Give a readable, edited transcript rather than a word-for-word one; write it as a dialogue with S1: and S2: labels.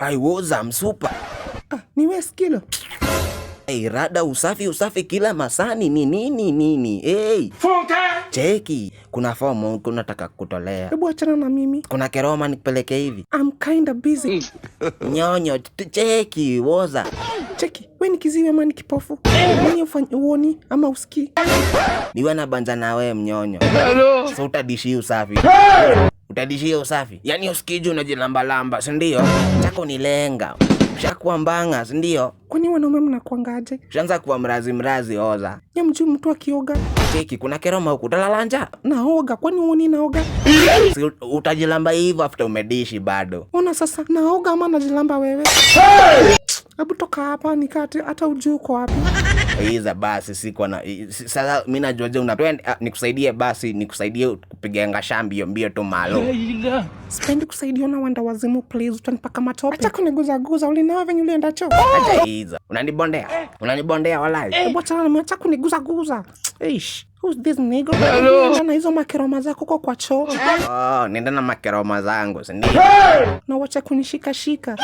S1: I was super.
S2: Niwe skilo.
S1: Hey, rada usafi kila masani ni nini. Hey.
S3: Funke!
S1: Cheki, kuna fomu kunataka kutolea.
S2: Hebu achana na mimi.
S1: Kuna keroma nikupeleke hivi.
S2: I'm kinda busy.
S1: Nyonyo, cheki, woza.
S2: Cheki, we ni kiziwi ama ni kipofu? Mwenye uoni ama usikii?
S1: Niwe na banja na we mnyonyo. So utadishi usafi. Utadishia usafi. Yani usikiju unajilamba, si ndio? Chako ni lenga. Ushakuwa mbanga, si ndio?
S2: Kwani wanaume mnakuangaje?
S1: Ushaanza kuwa mrazi oza.
S2: Ya mjui mtu akioga.
S1: Cheki, kuna keroma huku utalala njaa.
S2: Naoga, kwani uoni naoga?
S1: Si utajilamba hivyo after umedishi bado.
S2: Ona sasa, naoga ama najilamba wewe? Hebu toka hapa nikate hata ujui uko wapi.
S1: Hiza basi siko na sasa mimi najuaje unapenda nikusaidie basi nikusaidie kupiga ngashambi mbio tu malo.
S2: Sipendi kusaidia na wanda wazimu please utanipaka matope. Acha kuniguza ulinawa venye ulienda choo.
S1: Acha hizo. Unanibondea walai.
S2: Hebu acha na acha kuniguza. Eish. Who's this nigga? Na hizo makeroma zako kwa choo.
S1: Nenda na makeroma zangu, si ndio?
S2: Na wacha kunishika.